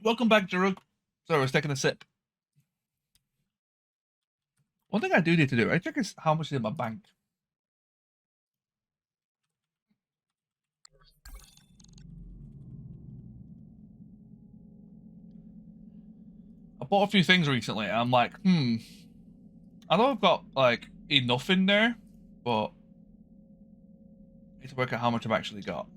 Welcome back, Jarug. Sorry, I was taking a sip. One thing I do need to do, I check is how much is in my bank. I bought a few things recently, and I'm like, I know I've got like enough in there, but I need to work out how much I've actually got.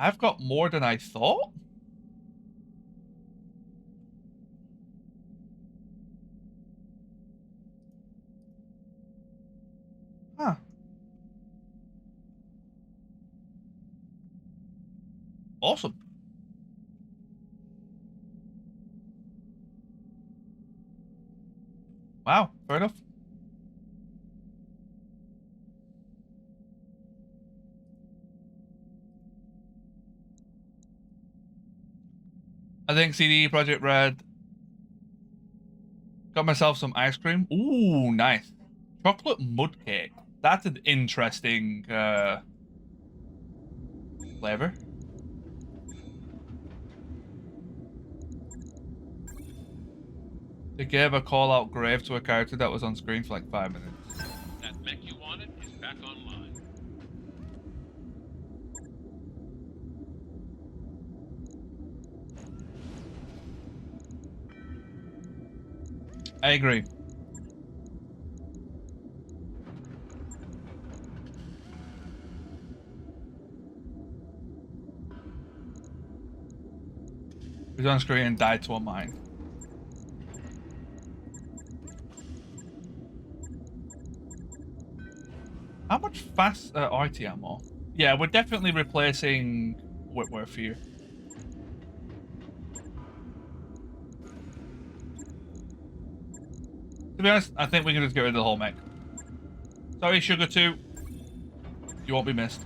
I've got more than I thought. Huh. Awesome. Wow, fair enough. I think CD Project Red got myself some ice cream. Ooh, nice. Chocolate mud cake. That's an interesting flavor. They gave a call-out grave to a character that was on screen for like 5 minutes. That mech you wanted is back online. I agree. He was on screen and died to a mine. How much fast RT ammo? Yeah, we're definitely replacing Whitworth here. To be honest, I think we can just get rid of the whole mech. Sorry, Sugar 2. You won't be missed.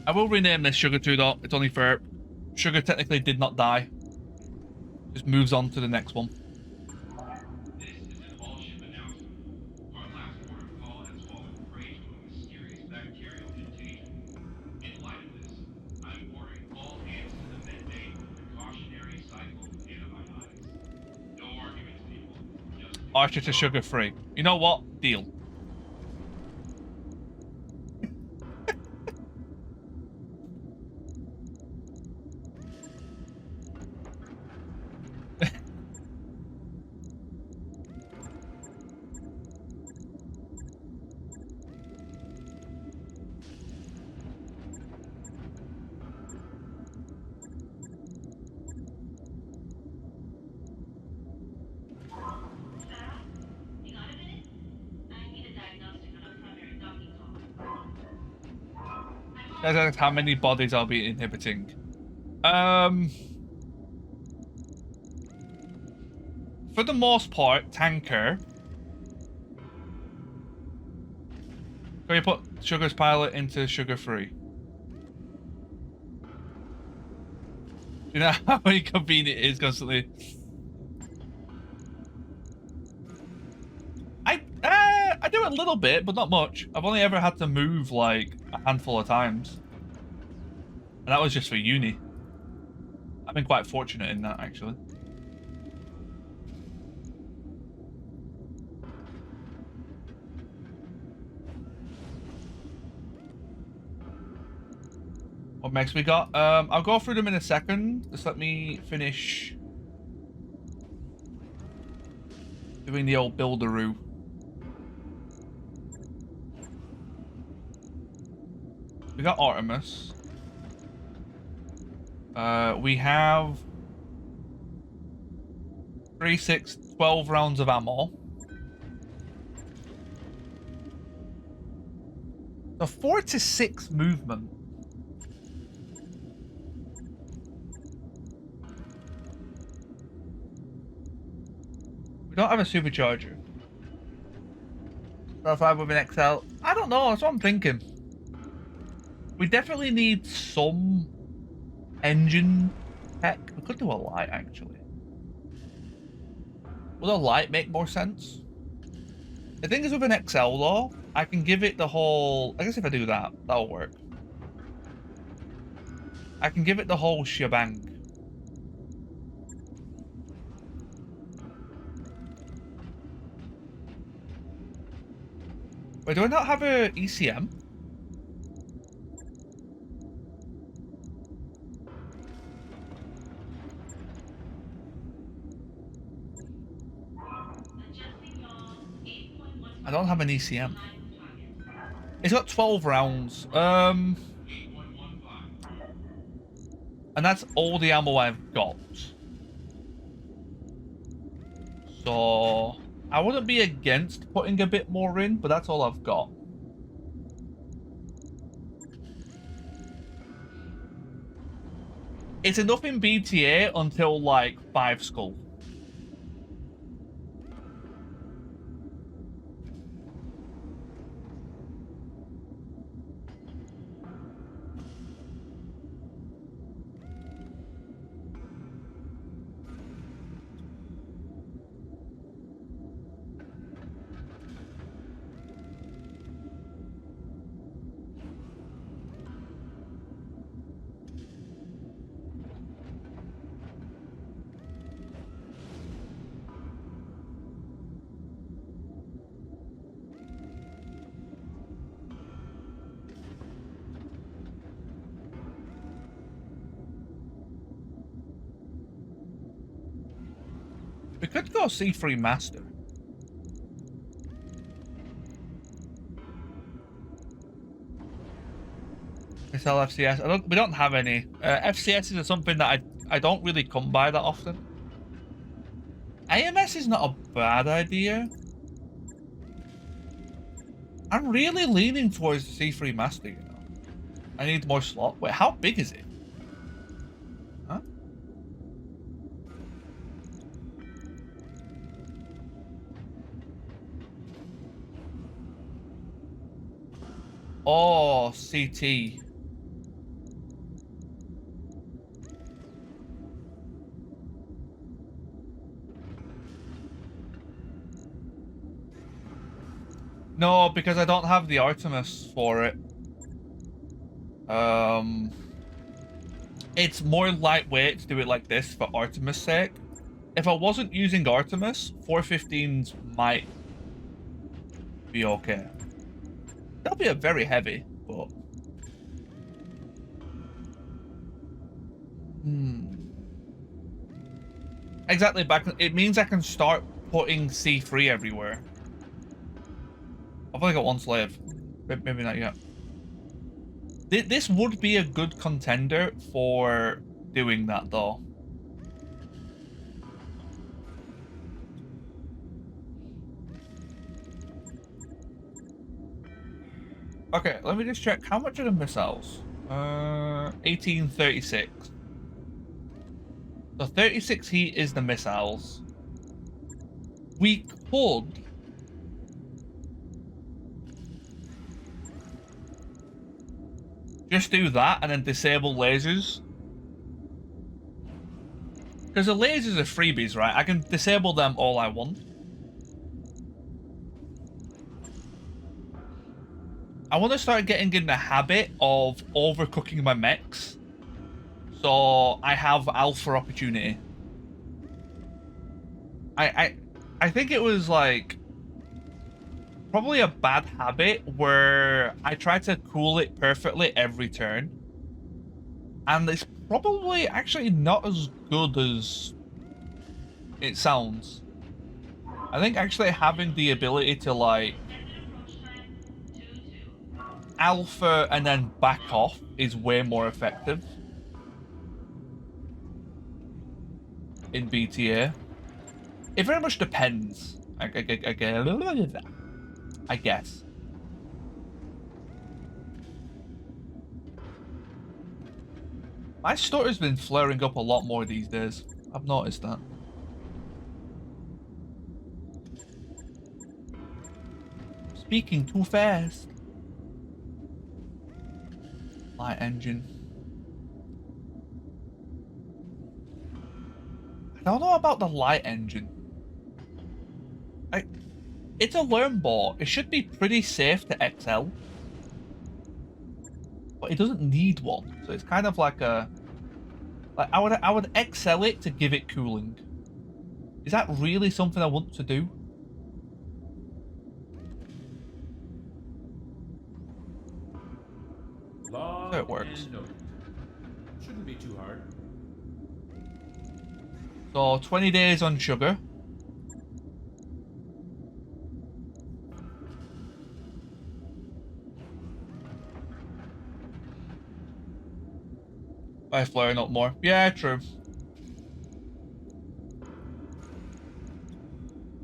I will rename this Sugar 2 though. It's only fair. Sugar technically did not die. Just moves on to the next one. This is an all-ship announcement. Our last port of call has fallen prey to a mysterious bacterial contagion. In light of this, I'm ordering all hands to the med bay with precautionary cycle antibiotics. No arguments, people. Just Archer to Sugar free. You know what? Deal. That's how many bodies I'll be inhibiting. For the most part, tanker. Can you put Sugar's pilot into Sugar free? You know how inconvenient it is constantly. I do it a little bit, but not much. I've only ever had to move like a handful of times. And that was just for uni. I've been quite fortunate in that, actually. What mechs we got? I'll go through them in a second. Just let me finish doing the old builderoo. We got Artemis. We have 3, 6, 12 rounds of ammo. So 4 to 6 movement. We don't have a supercharger. So 5 with an XL. I don't know, that's what I'm thinking. We definitely need some engine tech. We could do a light, actually. Would a light make more sense? The thing is with an XL, though, I can give it the whole... I guess if I do that, that'll work. I can give it the whole shebang. Wait, do I not have a ECM? I don't have an ECM. It's got 12 rounds. 8.15. And that's all the ammo I've got. So I wouldn't be against putting a bit more in, but that's all I've got. It's enough in BTA until like 5 skull. We could go C3 Master. We sell FCS. We don't have any. FCS is something that I don't really come by that often. AMS is not a bad idea. I'm really leaning towards the C3 Master, you know. I need more slot. Wait, how big is it? Huh? Oh, CT. No, because I don't have the Artemis for it. It's more lightweight to do it like this for Artemis' sake. If I wasn't using Artemis, 415s might be okay. That'll be a very heavy, but... Exactly, back. It means I can start putting C3 everywhere. I've only got one slave. Maybe not yet. This would be a good contender for doing that, though. Okay, let me just check. How much are the missiles? 1836. So 36 heat is the missiles. We could... just do that and then disable lasers. Because the lasers are freebies, right? I can disable them all I want. I want to start getting in the habit of overcooking my mechs. So I have alpha opportunity. I think it was like... probably a bad habit where I try to cool it perfectly every turn. And it's probably actually not as good as it sounds. I think actually having the ability to like alpha and then back off is way more effective in BTA. It very much depends. I guess. My stutter's been flaring up a lot more these days. I've noticed that. Speaking too fast. Light engine. I don't know about the light engine. It's a learn bot. It should be pretty safe to XL, but it doesn't need one. So it's kind of like a like I would XL it to give it cooling. Is that really something I want to do? So it Logged works. and noted. Shouldn't be too hard. So 20 days on sugar. By flaring up more. Yeah, true.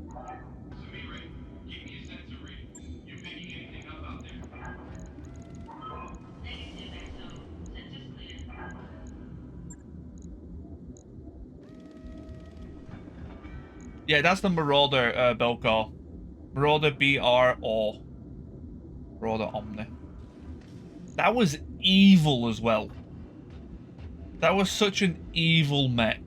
Samire, give me a sensor reading. You picking anything up out there? Negative XO. Sensors clear. Yeah, that's the Marauder build call. Marauder BRO. Marauder Omni. That was evil as well. That was such an evil mech.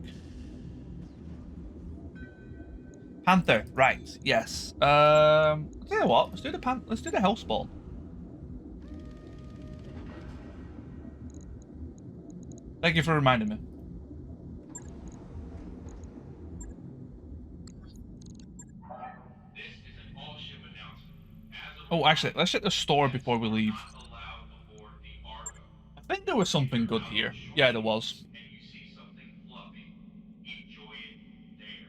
Panther, right? Yes. I'll tell you what. Let's do the Let's do the Hellspawn. Thank you for reminding me. This is an all-ship announcement. As of Oh, now, actually, let's check the store pets before we are leave. not allowed aboard the Argo. I think there was If something you're good out on here. shore Yeah, there leave was. and you see something fluffy, enjoy it there,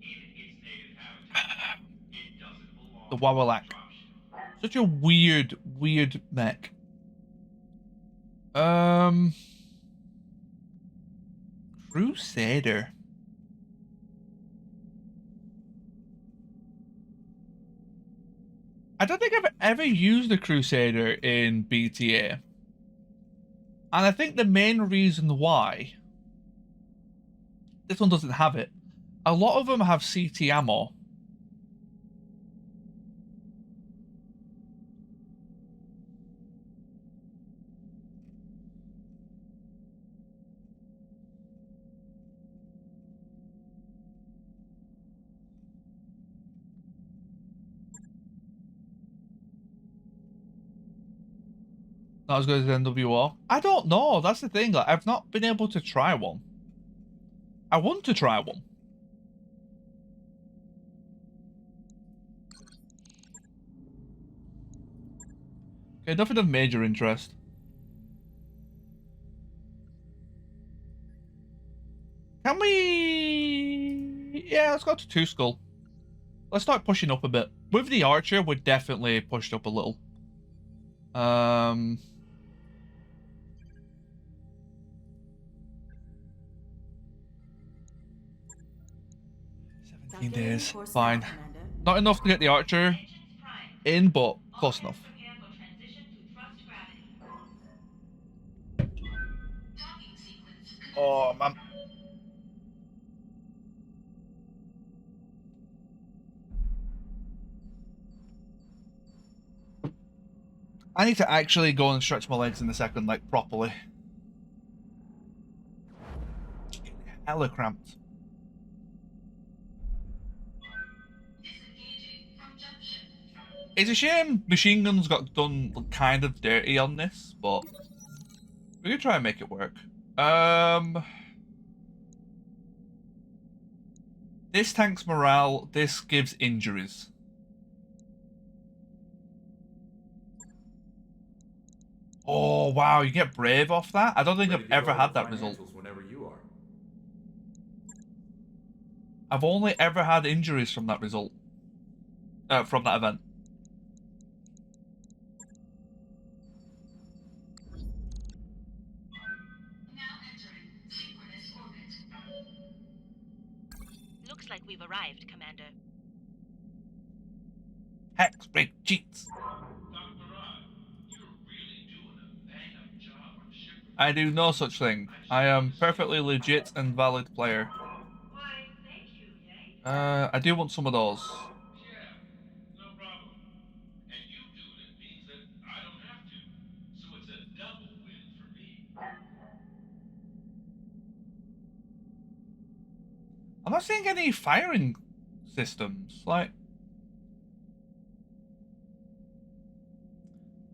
in its native habitat. It doesn't The belong on the Wawalak. dropship. Such a weird, weird mech. Um, Crusader. I don't think I've ever used a Crusader in BTA. And I think the main reason why this one doesn't have it, a lot of them have CT ammo. Not as good as NWO. I don't know. That's the thing. Like, I've not been able to try one. I want to try one. Okay, nothing of major interest. Can we... Yeah, let's go to 2 skull. Let's start pushing up a bit. With the archer, we're definitely pushed up a little. Um... 17 days. Fine. Not enough to get the archer Engines primed. in, but All close hands enough. prepare for transition to thrust gravity. Docking sequence Oh, commencing. man. I need to actually go and stretch my legs in a second, like, properly. Hella cramped. Disengaging from junction. It's a shame machine guns got done kind of dirty on this, but we're gonna try and make it work. This tanks morale, this gives injuries. Oh, wow, you get brave off that? I don't think Ready I've to ever go had over that result. financials whenever you are. I've only ever had injuries from that result. From that event. Now entering synchronous orbit. Looks like we've arrived, Commander. Hex, break, cheats. Dr. Rod, you're really doing a bang-up job on the ship I repair. do no such thing. I just I am want to say perfectly legit and valid player. Why, thank you, Yank. I do want some of those. Yeah, no problem. And you doing it means that I don't have to. So it's a double win for me. I'm not seeing any firing systems. Like,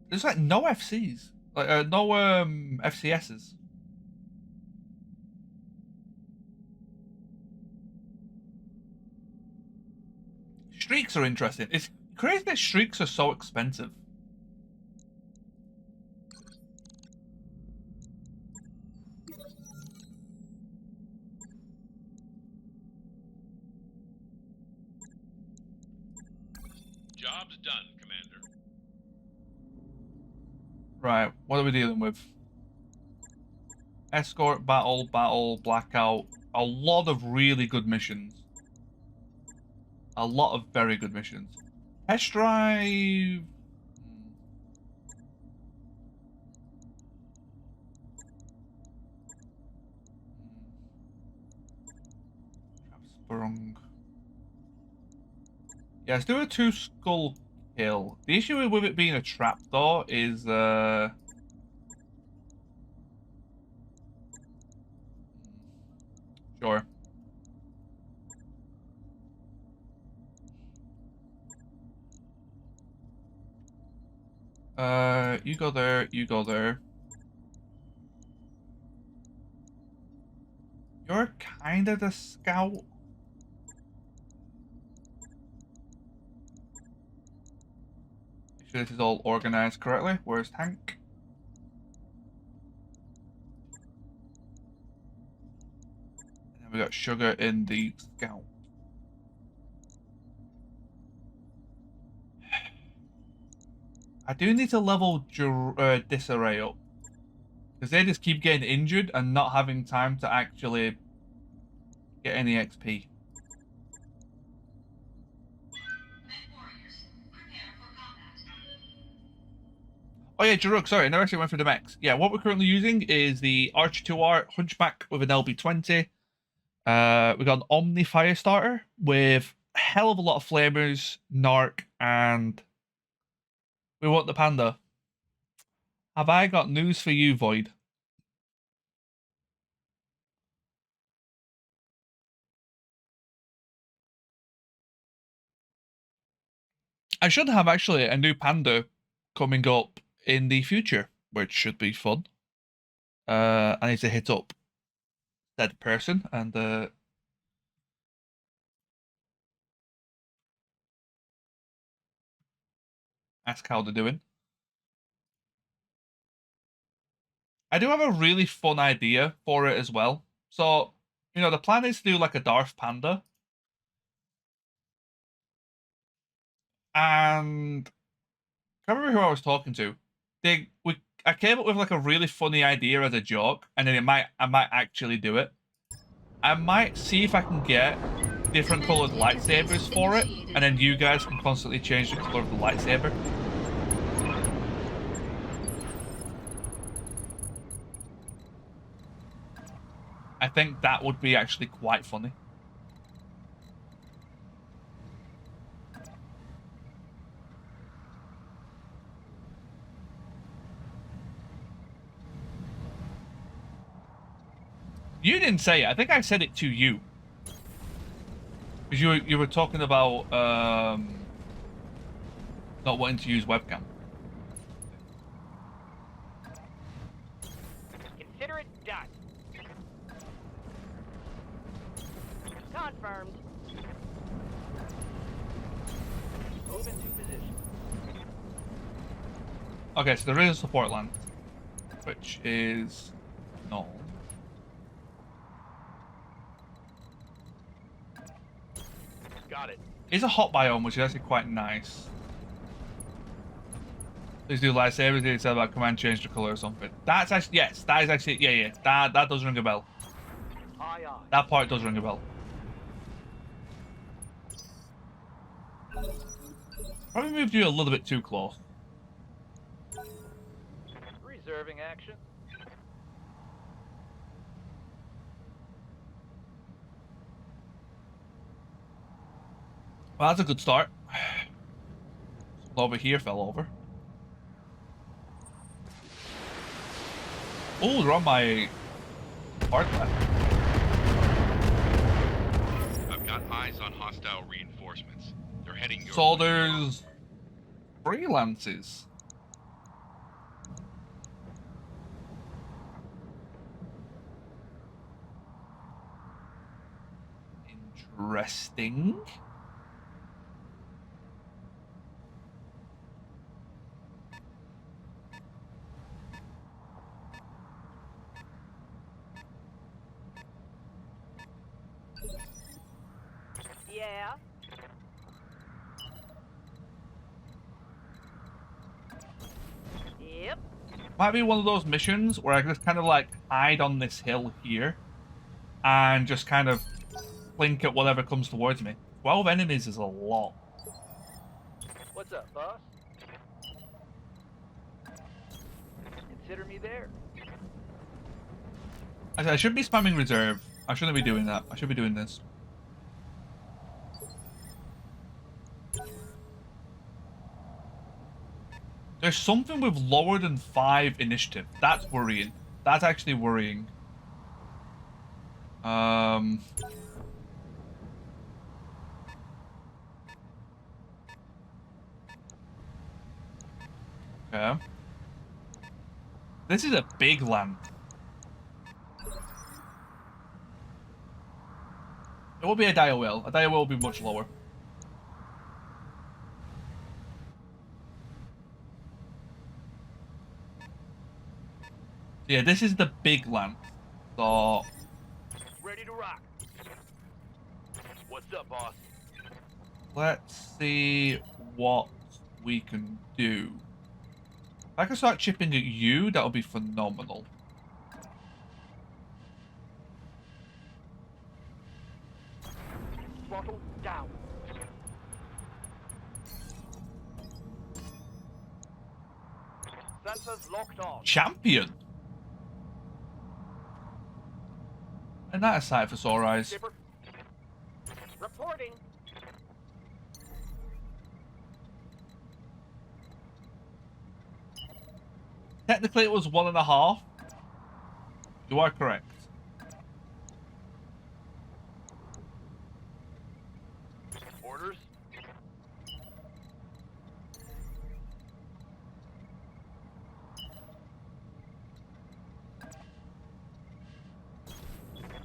There's like no FCs, like no FCSs. Streaks are interesting. It's crazy that streaks are so expensive. Job's done, Commander. Right, what are we dealing with? Escort, battle, blackout. A lot of really good missions. A lot of very good missions. Test drive. Sprung. Yeah, let's do a 2-skull kill. The issue with it being a trap though is sure. You go there, you go there. You're kind of the scout. Make sure this is all organized correctly. Where's tank? And then we got sugar in the scout. I do need to level Disarray up. Because they just keep getting injured and not having time to actually get any XP. Oh yeah, Jarug, sorry, I never actually went through the mechs. Yeah, what we're currently using is the Archer 2R Hunchback with an LB20. We got an Omni Firestarter with a hell of a lot of flamers, Narc, and we want the Panda. Have I got news for you, Void? I should have actually a new Panda coming up in the future, which should be fun. I need to hit up that person and ask how they're doing. I do have a really fun idea for it as well. So, you know, the plan is to do like a Darth Panda. And I can't remember who I was talking to. I came up with like a really funny idea as a joke, and then I might actually do it. I might see if I can get different colored lightsabers for it, and then you guys can constantly change the color of the lightsaber. I think that would be actually quite funny. You didn't say it. I think I said it to you. Because you were talking about not wanting to use webcam. Consider it done. Confirmed. Move into position. Okay, so there is a support land, which is no. Got it. It's a hot biome, which is actually quite nice. Please do lightsabers. They said about command change the color or something. That's actually, yes, that is actually, yeah. That does ring a bell. Aye, aye. That part does ring a bell. Probably moved you a little bit too close. Reserving action. Well, that's a good start. Over here fell over. Oh, they're on my part left. I've got eyes on hostile reinforcements. They're heading your So way. there's freelances. interesting. Yeah. Yep. Might be one of those missions where I just kind of like hide on this hill here and just kind of blink at whatever comes towards me. 12 enemies is a lot. What's up, boss? Consider me there. I should be spamming reserve. I shouldn't be doing that. I should be doing this. There's something with lower than 5 initiative. That's worrying. That's actually worrying. Okay. This is a big land. It will be a dire will. A dire will be much lower. Yeah, this is the big land. So Ready to rock. What's up, boss? let's see what we can do. If I can start chipping at you, that'll be phenomenal. Throttle down. Sensors locked on. Champion! And that aside for sore eyes. Skipper. Reporting. Technically it was 1.5. You are correct. Orders.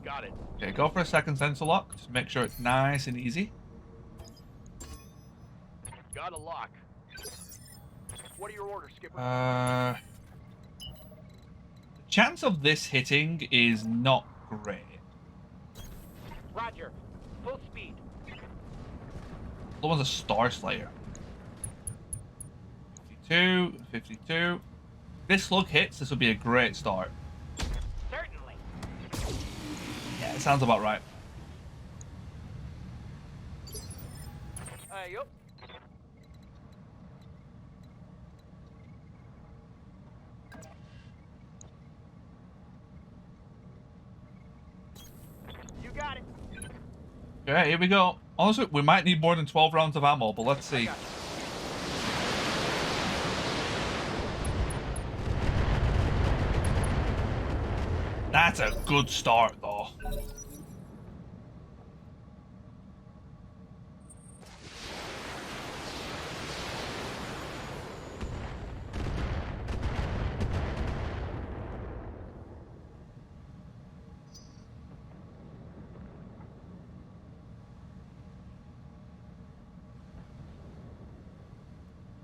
Got it. Okay, go for a second sensor lock. Just make sure it's nice and easy. Got a lock. What are your orders, Skipper? The chance of this hitting is not great. Roger. Full speed. The one's a Star Slayer. 52, 52. If this slug hits, this will be a great start. Certainly. Yeah, it sounds about right. Yup. You got it. Okay, here we go. Honestly, we might need more than 12 rounds of ammo, but let's I see. got it. That's a good start, though.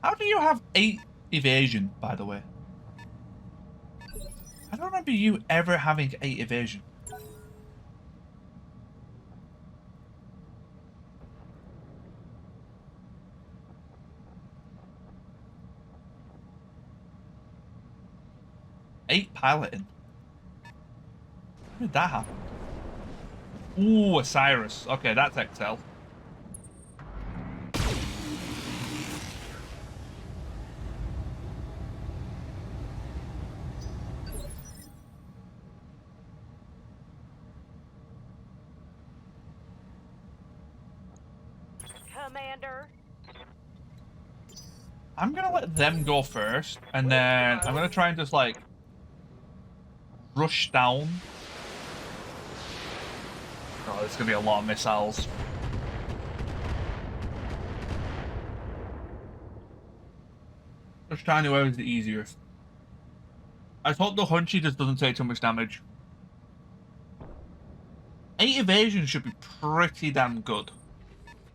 How do you have 8 evasion, by the way? I don't remember you ever having 8 evasion. Eight piloting. When did that happen? Ooh, Osiris. Okay, that's Excel. Commander. I'm gonna let them go first, and then I'm gonna try and just like rush down. Oh, there's gonna be a lot of missiles. Just trying to whoever's the easiest. I hope the Hunchy just doesn't take too much damage. 8 evasion should be pretty damn good.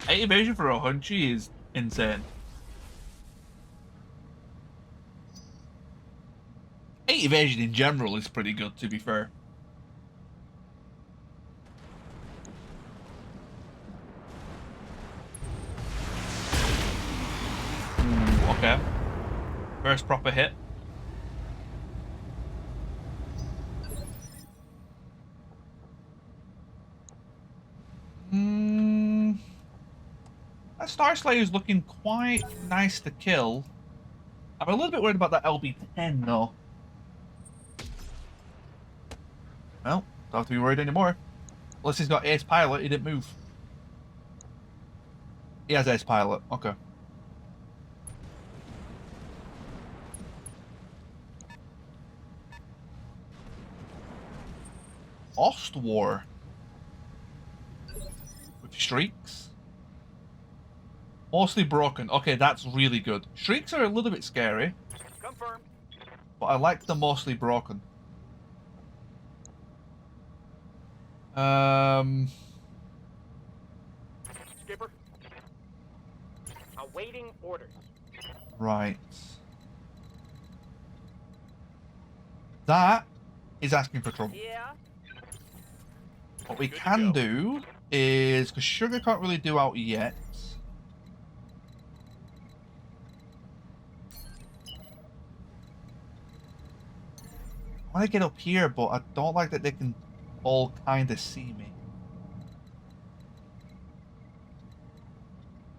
8 evasion for a Hunchy is insane. 8 evasion in general is pretty good, to be fair. Ooh, okay. First proper hit. That Star Slayer is looking quite nice to kill. I'm a little bit worried about that LB10 though. Well, don't have to be worried anymore. Unless he's got Ace Pilot, he didn't move. He has Ace Pilot, okay. Ostwar. With Shrieks. Mostly broken. Okay, that's really good. Shrieks are a little bit scary. Confirmed. But I like the mostly broken. Skipper. Awaiting orders. Right. That is asking for trouble. Yeah. What we Good to can go. do is, because Sugar can't really do out yet. I want to get up here, but I don't like that they can all kind of see me.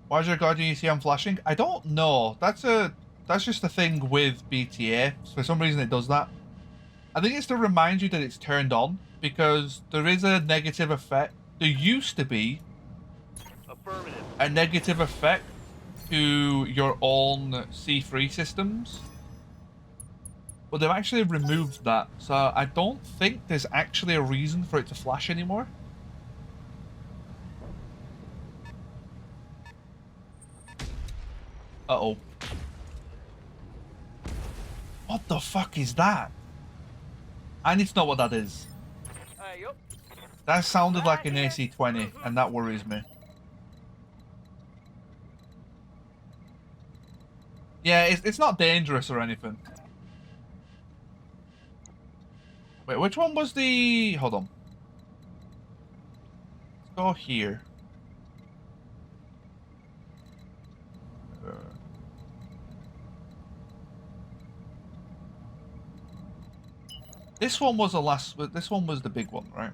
Why is your guardian you see I'm flashing? I don't know. That's just a thing with BTA. For some reason it does that. I think it's to remind you that it's turned on, because there is a negative effect. There used to be Affirmative. a negative effect to your own C3 systems. But they've actually removed that, so I don't think there's actually a reason for it to flash anymore. Uh-oh. What the fuck is that? I need to know what that is. Yup. That sounded like an AC-20, and that worries me. Yeah, it's not dangerous or anything. Wait, which one was the... Hold on. Let's go here. This one was the last... This one was the big one, right?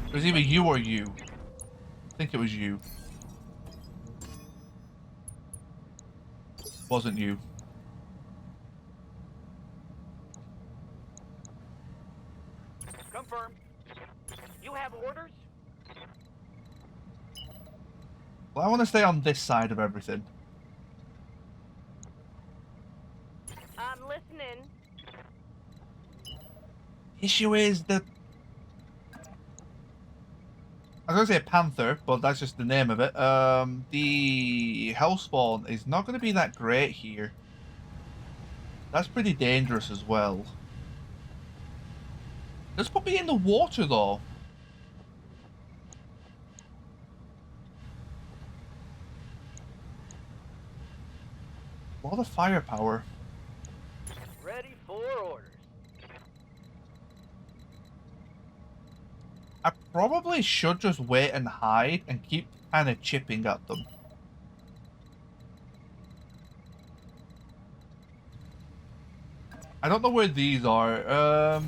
It was either you or you. I think it was you. Wasn't you. Confirmed. You have orders? Well, I want to stay on this side of everything. I'm listening. Issue is that... I was going to say Panther, but that's just the name of it. The Hellspawn is not going to be that great here. That's pretty dangerous as well. Let's put me in the water, though. A lot of firepower. Ready for orders. I probably should just wait and hide and keep kind of chipping at them. I don't know where these are.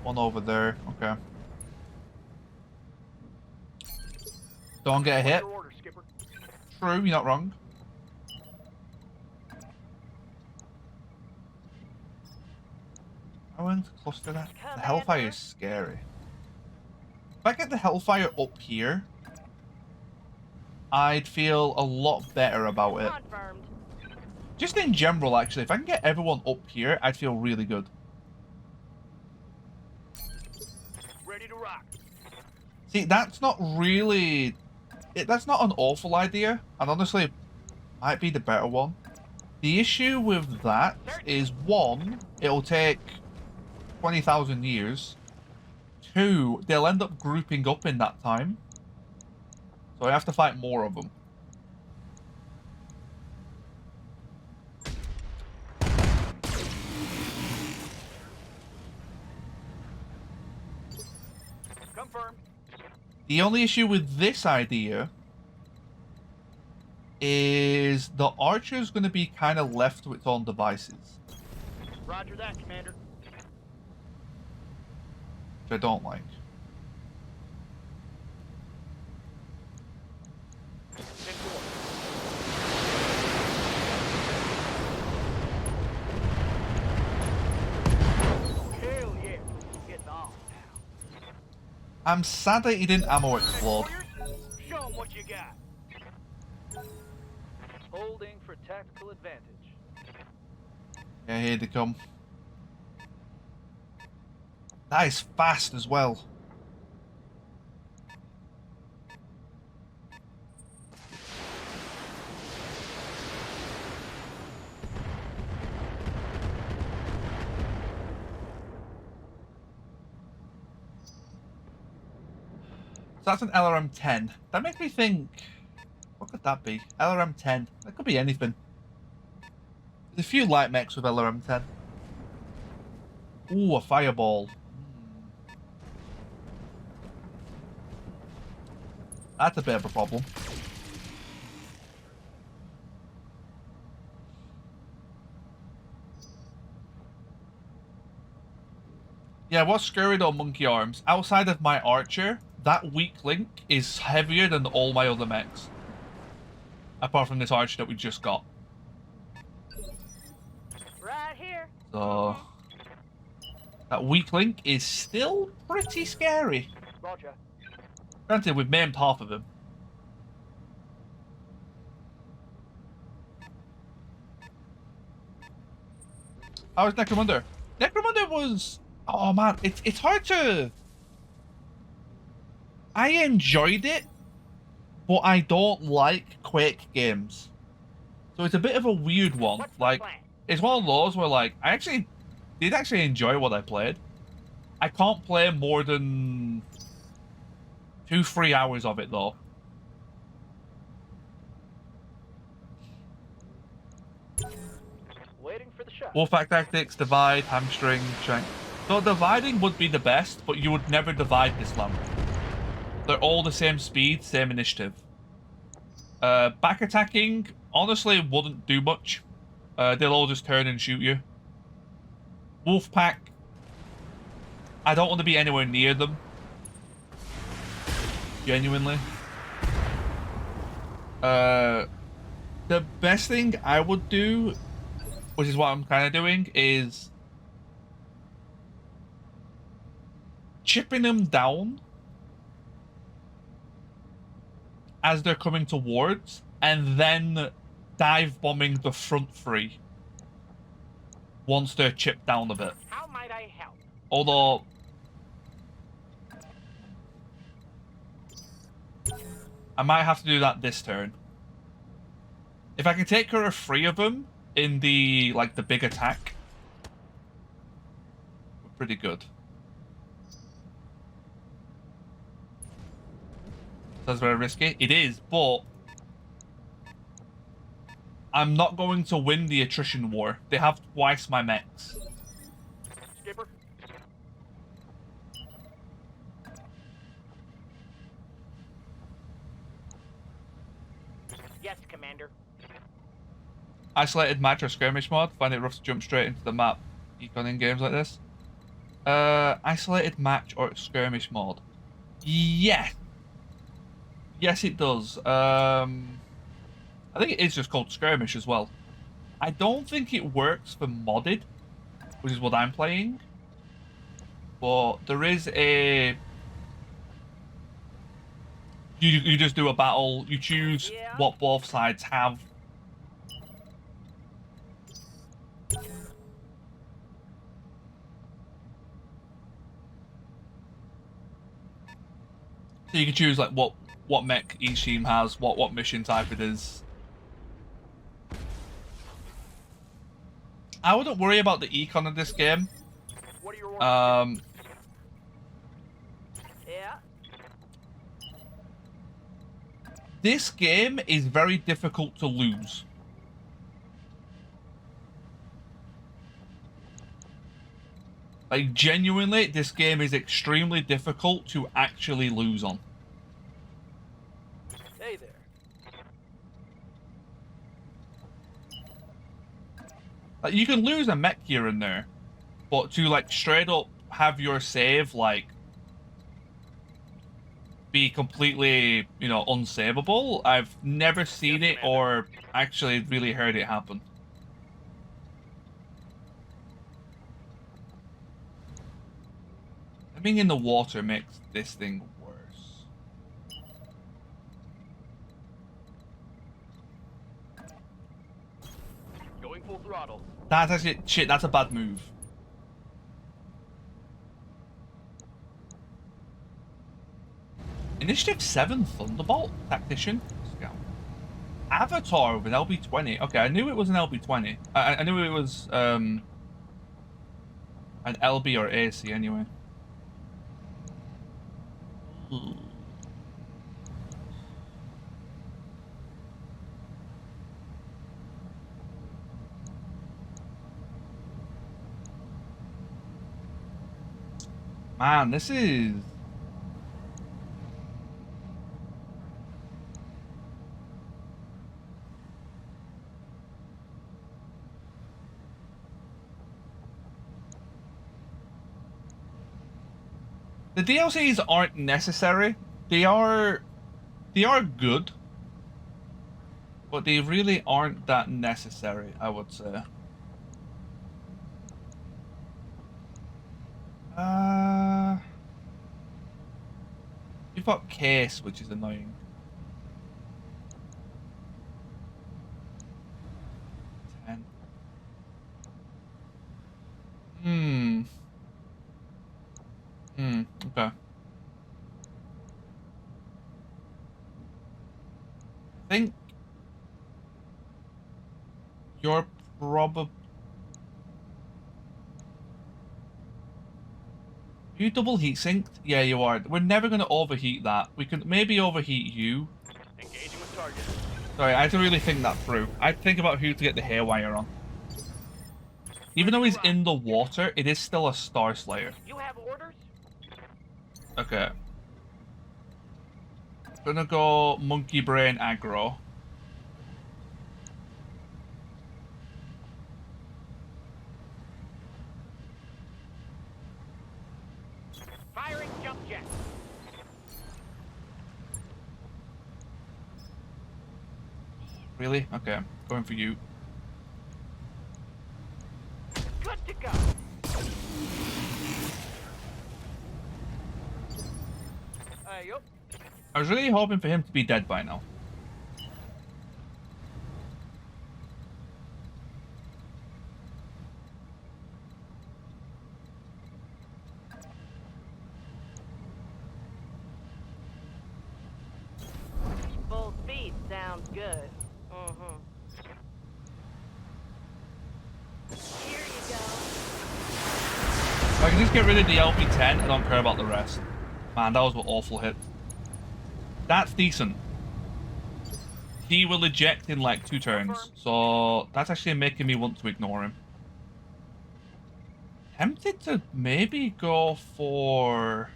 One over there. Okay. Don't get a hit. Your order, Skipper. True, you're not wrong. I went to cluster that. The Hellfire is scary. If I get the Hellfire up here, I'd feel a lot better about it. Confirmed. Just in general, actually, if I can get everyone up here, I'd feel really good. Ready to rock. See, that's not really... that's not an awful idea, and honestly, it might be the better one. The issue with that is, one, it'll take 20,000 years. Two, they'll end up grouping up in that time. So I have to fight more of them. Confirmed. The only issue with this idea is the archer's going to be kind of left to its own devices, Roger that, Commander. which I don't like. Hell yeah. Getting on now. I'm sad that he didn't ammo explode. Show 'em what you got. Holding for tactical advantage. Yeah, here they come. That is fast as well. So that's an LRM-10. That makes me think, what could that be? LRM-10. That could be anything. There's a few light mechs with LRM-10. Ooh, a fireball. That's a bit of a problem. Yeah, what's scary though, Monkey Arms? Outside of my archer, that weak link is heavier than all my other mechs. Apart from this archer that we just got. Right here. So that weak link is still pretty scary. Roger. Granted, we've maimed half of him. How was Necromunda? Necromunda was... Oh man, it's hard to... I enjoyed it, but I don't like Quake games. So it's a bit of a weird one. What's the Like, plan? it's one of those where, like, I actually did enjoy what I played. I can't play more than 2-3 hours of it, though. Waiting for the shot. Wolfpack Tactics, Divide, Hamstring, Shank. So dividing would be the best, but you would never divide this lamp. They're all the same speed, same initiative. Back attacking, honestly, wouldn't do much. They'll all just turn and shoot you. Wolfpack, I don't want to be anywhere near them. Genuinely. The best thing I would do, which is what I'm kind of doing, is chipping them down as they're coming towards, and then dive bombing the front three once they're chipped down a bit. How might I help? Although I might have to do that this turn. If I can take care of 3 of them in the the big attack, we're pretty good. That's very risky. It is, but I'm not going to win the attrition war. They have twice my mechs. Skipper. Yes, Commander. Isolated match or skirmish mod. Find it rough to jump straight into the map. Econ in games like this. Isolated match or skirmish mod. Yes. Yes, it does. I think it is just called skirmish as well. I don't think it works for modded, which is what I'm playing. But there is a... You just do a battle. You choose what both sides have. So you can choose like what mech each team has, what mission type it is. I wouldn't worry about the econ of this game. What are your orders? Yeah. This game is very difficult to lose. Like, genuinely, this game is extremely difficult to actually lose on. Hey there. Like, you can lose a mech here and there, but to, like, straight up have your save, like, be completely, you know, unsavable, I've never seen Yes, it Commander. or actually really heard it happen. Living in the water makes this thing worse. Going full throttle. That's actually shit. That's a bad move. Initiative 7 Thunderbolt Tactician Scout. Avatar with an LB-20. Okay, I knew it was an LB-20. I knew it was an LB or AC anyway. Ooh. Man, this is... The DLCs aren't necessary. They are good, but they really aren't that necessary, I would say. You've got Case, which is annoying. 10. Okay. I think you're probably... You double heat synced? Yeah, you are. We're never going to overheat that. We can maybe overheat you. Engaging with target. Sorry, I had to really think that through. I'd think about who to get the hairwire on. Even though he's in the water, it is still a Star Slayer. You have orders? Okay. Gonna go Monkey Brain aggro. Firing jump jet. Really? Okay, going for you. Good to go. Yup. I was really hoping for him to be dead by now. Full speed sounds good. Mm-hmm. Here you go. If I can just get rid of the LP-10, I don't care about the rest. Man, that was an awful hit. That's decent. He will eject in like 2 turns, so that's actually making me want to ignore him. Tempted to maybe go for...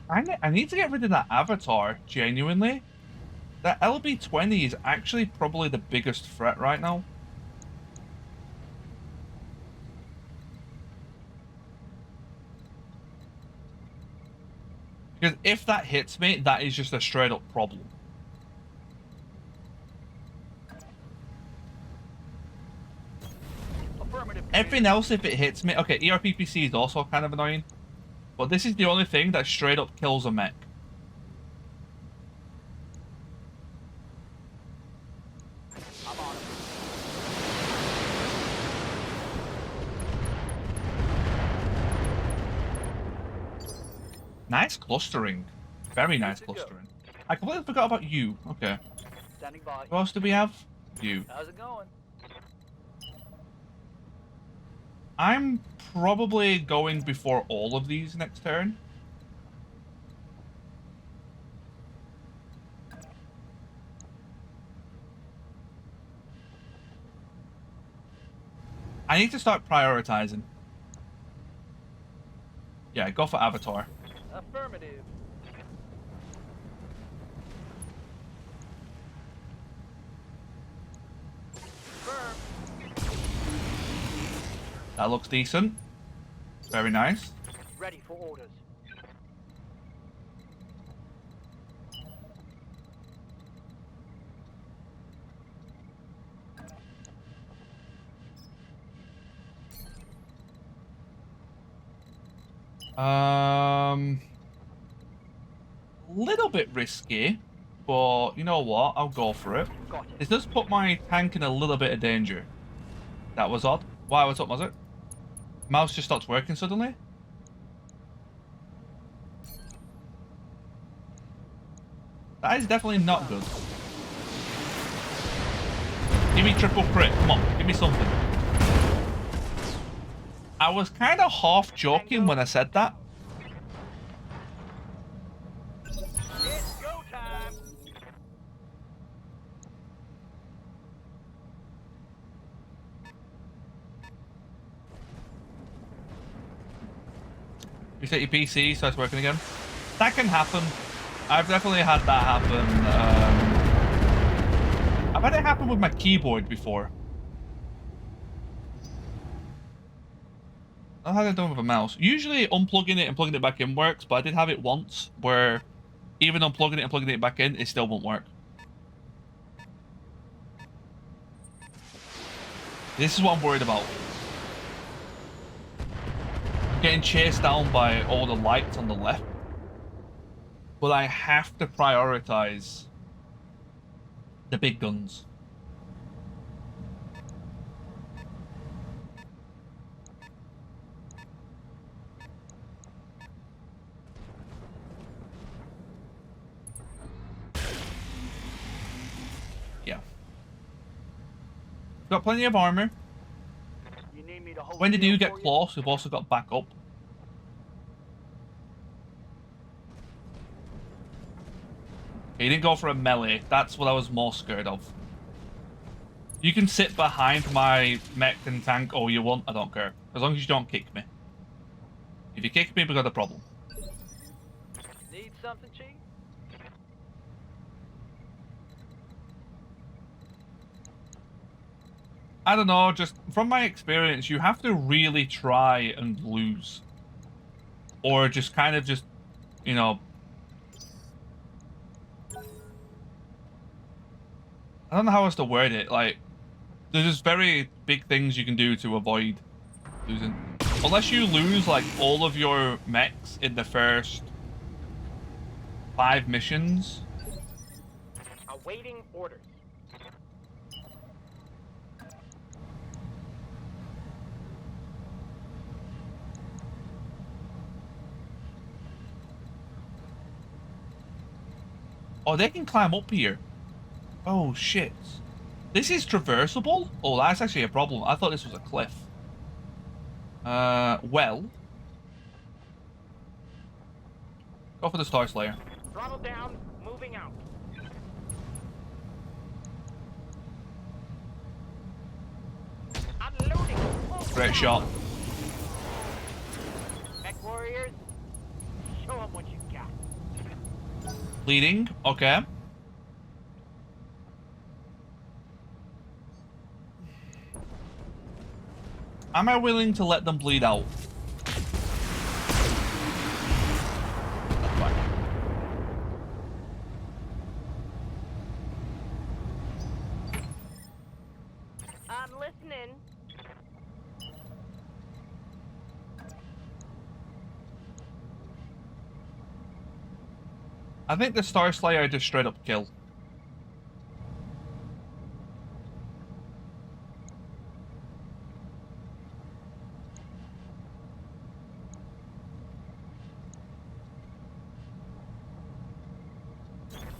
I need to get rid of that avatar, genuinely. That LB-20 is actually probably the biggest threat right now. Because if that hits me, that is just a straight up problem. Affirmative. Everything else, if it hits me... Okay, ERPPC is also kind of annoying. But this is the only thing that straight up kills a mech. I'm on it. Nice clustering. Very nice Good to go. clustering. I completely forgot about you. Okay. Standing by. Who else do we have? You. How's it going? I'm probably going before all of these next turn. I need to start prioritizing. Yeah, go for Avatar. Affirmative. Firm. That looks decent. Very nice. Ready for orders. Little bit risky, but you know what? I'll go for it. Got it. This does put my tank in a little bit of danger. That was odd. Why? What's up, was it? Mouse just stopped working suddenly? That is definitely not good. Give me triple crit. Come on, give me something. I was kind of half joking when I said that. It's go time. Reset your PC so it's working again. That can happen. I've definitely had that happen. I've had it happen with my keyboard before. I've had it done with a mouse. Usually unplugging it and plugging it back in works, but I did have it once where even unplugging it and plugging it back in, it still won't work. This is what I'm worried about. Getting chased down by all the lights on the left. But I have to prioritize the big guns. Yeah. Got plenty of armor. You need me to hold When they do shield get for you? close, we've also got backup. He didn't go for a melee. That's what I was more scared of. You can sit behind my mech and tank all you want. I don't care. As long as you don't kick me. If you kick me, we got a problem. Need something, Chief? I don't know, just from my experience, you have to really try and lose. Or just kind of just, you know... I don't know how else to word it, like... There's just very big things you can do to avoid losing. Unless you lose, like, all of your mechs in the first 5 missions. Awaiting orders. Oh, they can climb up here. Oh, shit. This is traversable? Oh, that's actually a problem. I thought this was a cliff. Well. Go for the Star Slayer. Throttle down, moving out. Unloading. Great shot. Mech warriors, show them what you got. Bleeding. Okay. Am I willing to let them bleed out? That's fine. I'm listening. I think the Star Slayer just straight up kill.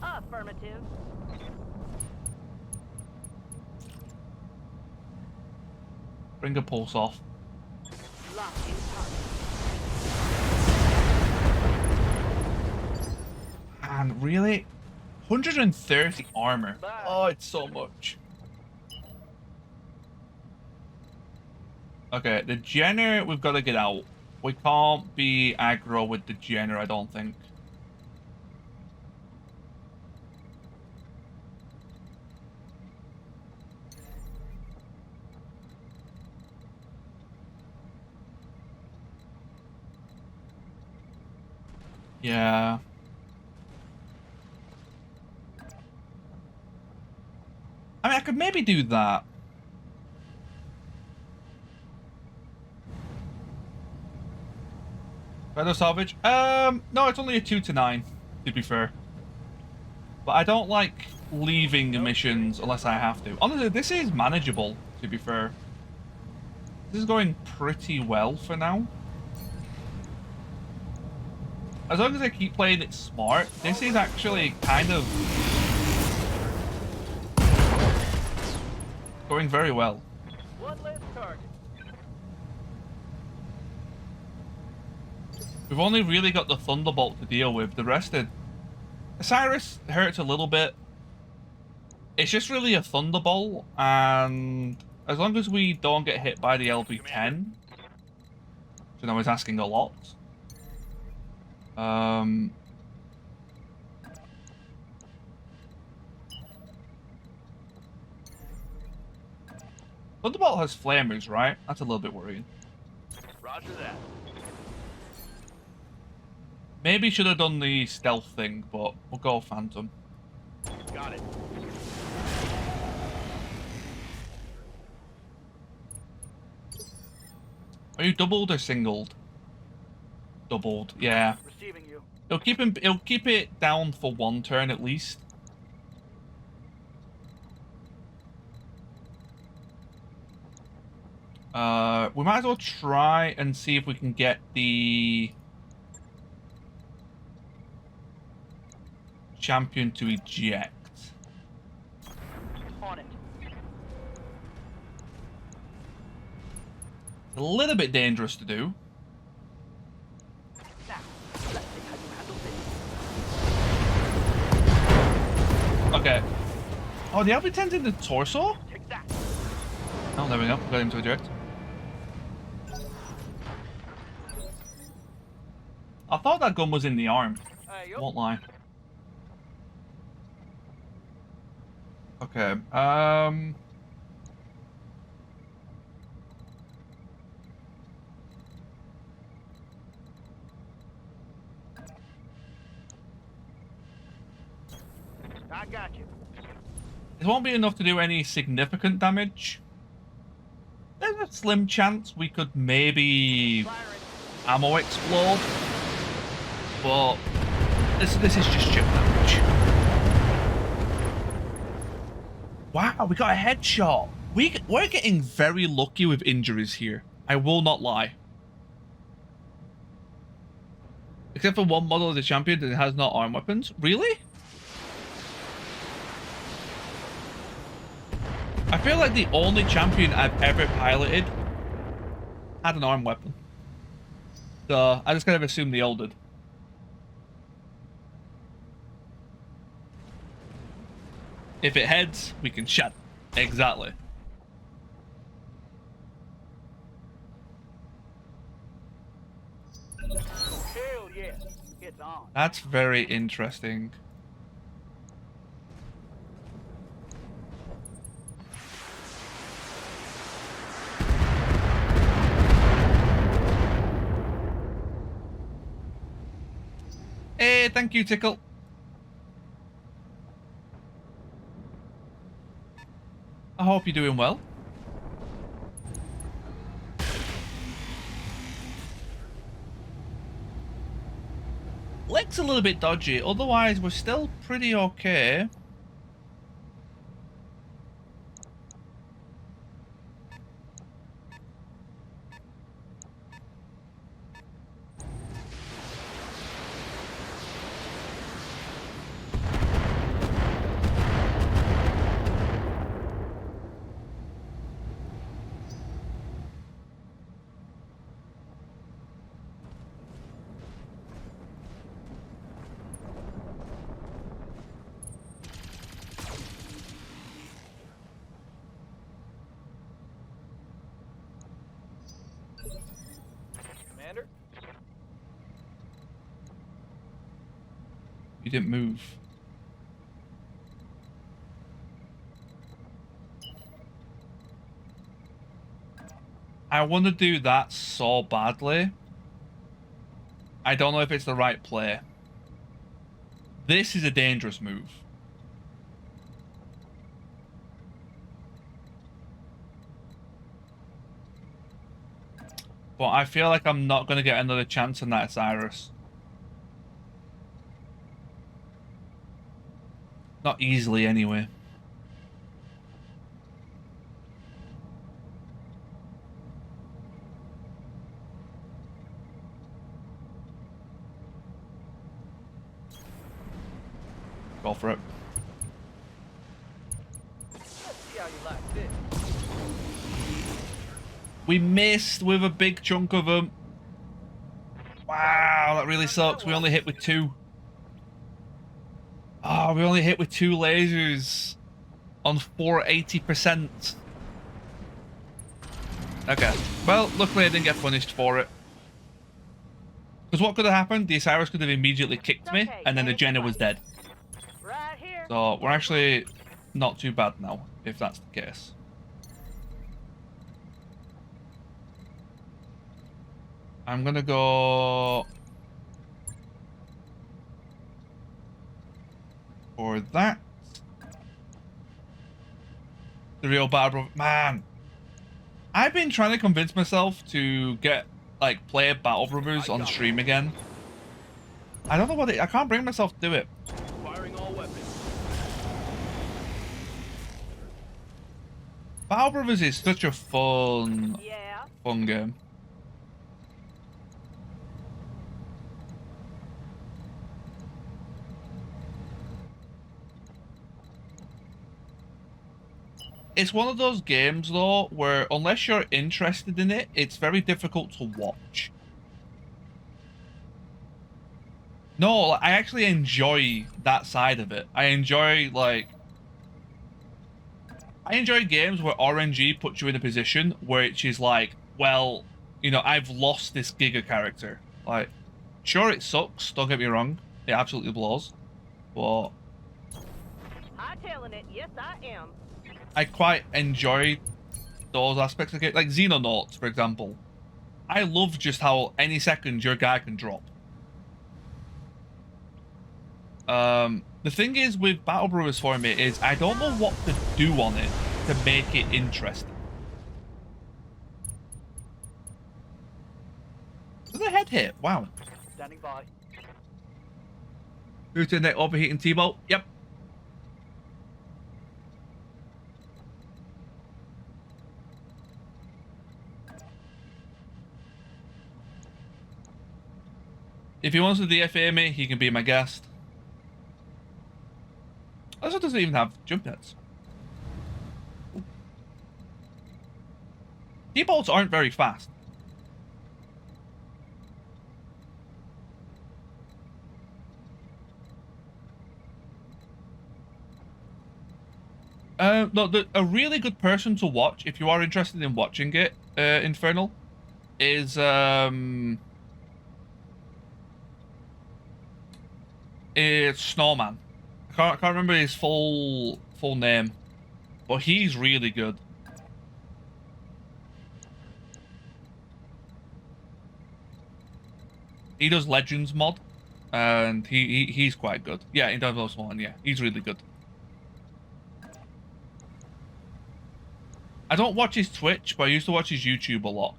Affirmative. Bring a pulse off. Lock in target. And really? 130 armor. Bye. Oh, it's so much. Okay, the Jenner, we've got to get out. We can't be aggro with the Jenner, I don't think. Yeah. I mean, I could maybe do that. Better salvage? No, it's only a 2 to 9, to be fair. But I don't like leaving missions unless I have to. Honestly, this is manageable, to be fair. This is going pretty well for now. As long as I keep playing it smart, this is actually kind of going very well. One less target. We've only really got the Thunderbolt to deal with. The rest of Cyrus hurts a little bit. It's just really a Thunderbolt, and as long as we don't get hit by the LB-10, which I know is asking a lot. Thunderbolt has flamers, right? That's a little bit worrying. Roger that. Maybe should have done the stealth thing, but we'll go Phantom. Got it. Are you doubled or singled? Doubled, yeah. Receiving you. It'll keep it down for one turn at least. We might as well try and see if we can get the champion to eject. On it. A little bit dangerous to do. Now, let's see how you handle this. Okay. Oh, the LB-10's in the torso? Take that. Oh, there we go. Got him to eject. I thought that gun was in the arm. Hey, Won't lie. Okay. I got you. It won't be enough to do any significant damage. There's a slim chance we could maybe Firing. ammo explode, but this is just chip damage. Wow, we got a headshot. We're getting very lucky with injuries here. I will not lie. Except for one model of the champion that has no arm weapons. Really? I feel like the only champion I've ever piloted had an arm weapon. So I just kind of assumed they all did. If it heads, we can shut. Exactly. Hell yeah. It's on. That's very interesting. Hey, thank you, Tickle. I hope you're doing well. Leg's a little bit dodgy, otherwise we're still pretty okay. Commander? You didn't move. I want to do that so badly. I don't know if it's the right play. This is a dangerous move. But I feel like I'm not going to get another chance on that Cyrus. Not easily, anyway. Go for it. Let's see how you like this. We missed with a big chunk of them. Wow, that really sucks. We only hit with 2. Oh, we only hit with 2 lasers on 480%. Okay. Well, luckily I didn't get punished for it. Because what could have happened? The Osiris could have immediately kicked me, and then the Jenna was dead. Right here. So we're actually not too bad now, if that's the case. I'm gonna go for that. The real battle, man. I've been trying to convince myself to get play Battle Brothers on stream again. I don't know what I can't bring myself to do it. Firing all weapons. Battle Brothers is such a fun game. It's one of those games, though, where unless you're interested in it, it's very difficult to watch. No, I actually enjoy that side of it. I enjoy games where RNG puts you in a position where it's just like, well, you know, I've lost this Giga character. Like, sure, it sucks, don't get me wrong. It absolutely blows. But Hightailing it, yes I am. I quite enjoy those aspects of it. Like Xenonauts, for example. I love just how any second your guy can drop. The thing is with Battle Brothers for me is I don't know what to do on it to make it interesting. Did the head hit? Wow. Standing by. Who's in that overheating T-bolt? Yep. If he wants to DFA me, he can be my guest. Also doesn't even have jump nets. T-bolts aren't very fast. No, a really good person to watch, if you are interested in watching it, Infernal, is it's Snowman. I can't remember his full name, but he's really good. He does Legends mod, and he's quite good. Yeah, in terms of Snowman, yeah, he's really good. I don't watch his Twitch, but I used to watch his YouTube a lot.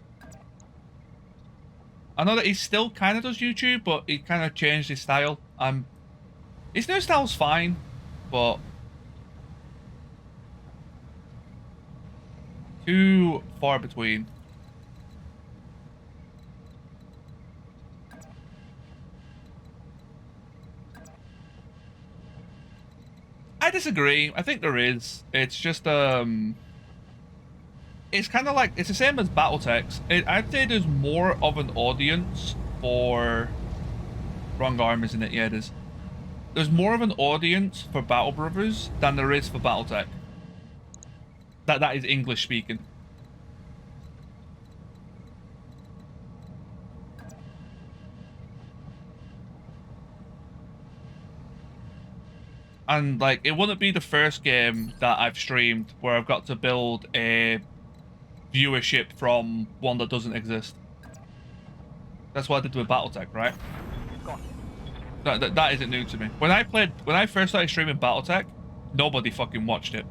I know that he still kind of does YouTube, but he kind of changed his style. His new style's fine, but too far between. I disagree. I think there is. It's just it's kind of like, it's the same as Battletech. I'd say there's more of an audience for wrong arm, isn't it? Yeah, it is. There's more of an audience for Battle Brothers than there is for Battletech. That is English speaking. And like, it wouldn't be the first game that I've streamed where I've got to build a viewership from one that doesn't exist. That's what I did with Battletech, right? That isn't new to me. When I first started streaming Battletech, nobody fucking watched it.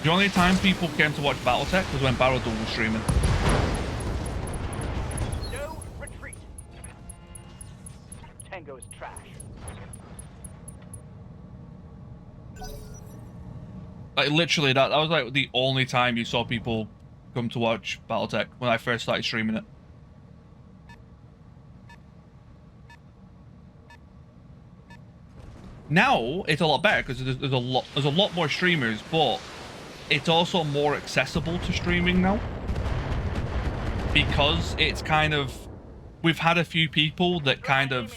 The only time people came to watch Battletech was when Battleduel was streaming. No retreat. Tango is trash. Like literally, that was like the only time you saw people come to watch Battletech when I first started streaming it. Now it's a lot better because there's a lot more streamers, but it's also more accessible to streaming now because it's kind of, we've had a few people that kind of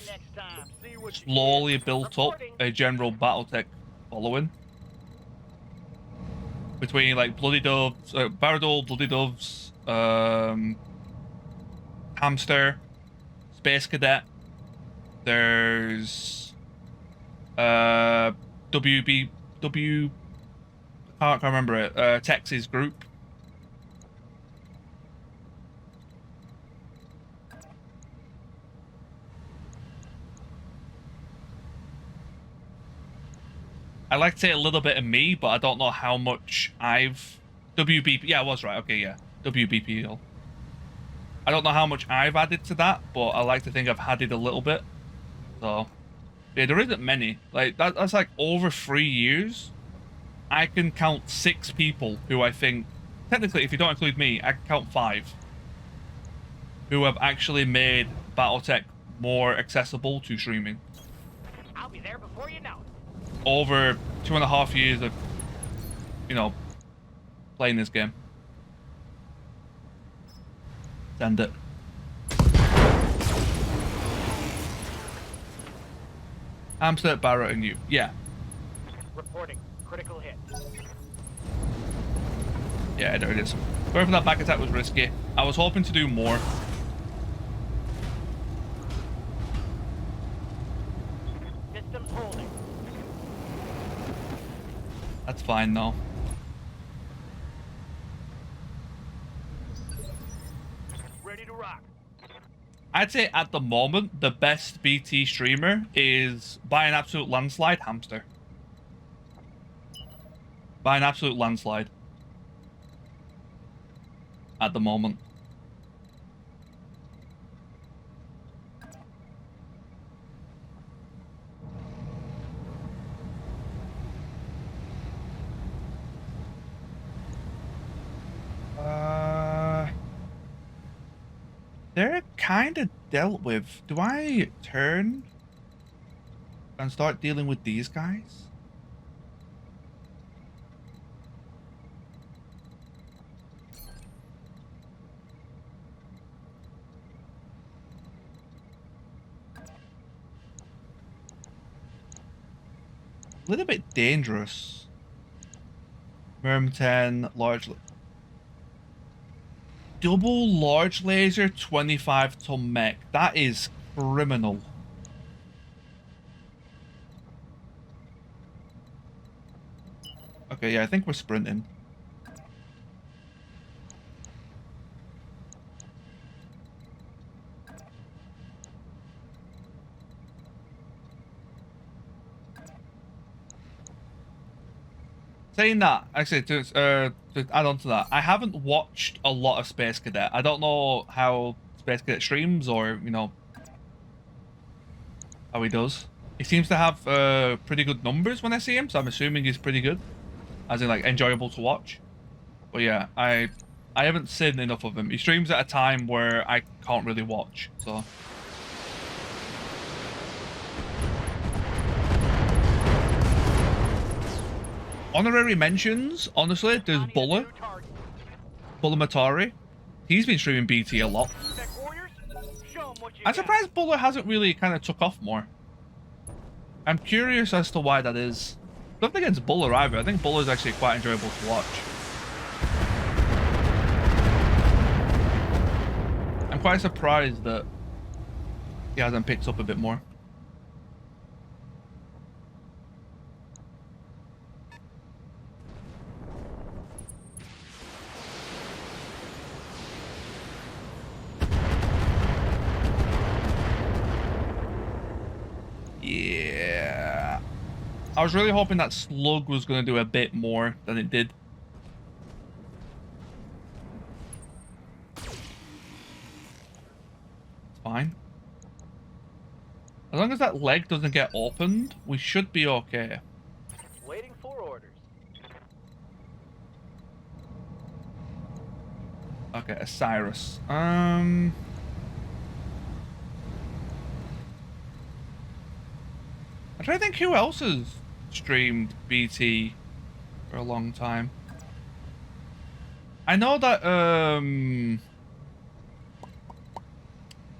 slowly built up a general Battletech following. Between like Bloody Doves, Battleduel, Bloody Doves, Hamster, Space Cadet. There's I can't remember it. Texas group. I like to say a little bit of me, but I don't know how much I've... WBP... Yeah, I was right. Okay, yeah. WBPL. I don't know how much I've added to that, but I like to think I've added a little bit. So, yeah, there isn't many. Like, that's like over 3 years. I can count 6 people who I think... Technically, if you don't include me, I can count 5. Who have actually made Battletech more accessible to streaming. I'll be there before you know it. Over 2.5 years of, you know, playing this game. Send it. Hamster, Barrett, and you. Yeah. Reporting. Critical hit. Yeah, there it is. Going for that back attack was risky. I was hoping to do more. Systems holding. That's fine, though. Ready to rock. I'd say at the moment, the best BT streamer is, by an absolute landslide, Hamster. By an absolute landslide. At the moment. They're kind of dealt with. Do I turn and start dealing with these guys? A little bit dangerous. Merm 10, large... Double large laser 25-ton mech. That is criminal. Okay, yeah, I think we're sprinting. Saying that, actually, to add on to that, I haven't watched a lot of Space Cadet. I don't know how Space Cadet streams or, you know, how he does. He seems to have pretty good numbers when I see him, so I'm assuming he's pretty good. As in, like, enjoyable to watch. But yeah, I haven't seen enough of him. He streams at a time where I can't really watch, so... Honorary mentions, honestly, there's Buller Matari. He's been streaming BT a lot. I'm surprised Buller hasn't really kind of took off more. I'm curious as to why that is. Nothing against Buller either. I think Buller's actually quite enjoyable to watch. I'm quite surprised that he hasn't picked up a bit more. Yeah. I was really hoping that slug was going to do a bit more than it did. It's fine. As long as that leg doesn't get opened, we should be okay. Waiting for orders. Okay, Osiris. I'm trying to think who else has streamed BT for a long time. I know that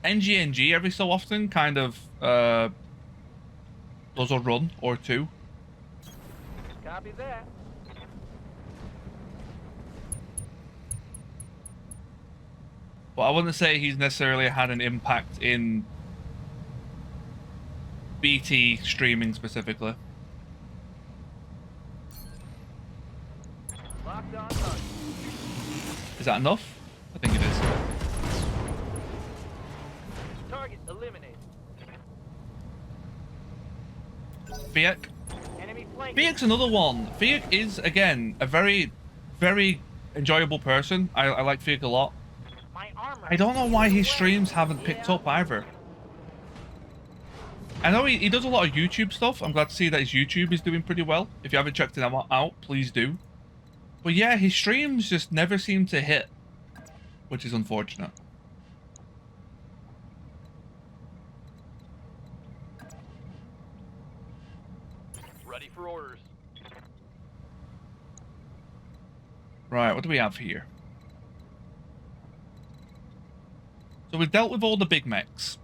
NGNG every so often kind of does a run or two. Copy that. But I wouldn't say he's necessarily had an impact in BT streaming specifically. Locked on target. Is that enough? I think it is. Target eliminated. Fiak. Enemy flank. Fiak's another one. Fiak is, again, a very, very enjoyable person. I like Fiak a lot. My armor. I don't know why his streams haven't picked up either. I know he does a lot of YouTube stuff. I'm glad to see that his YouTube is doing pretty well. If you haven't checked it out, please do. But yeah, his streams just never seem to hit, which is unfortunate. Ready for orders. Right, what do we have here? So we've dealt with all the big mechs.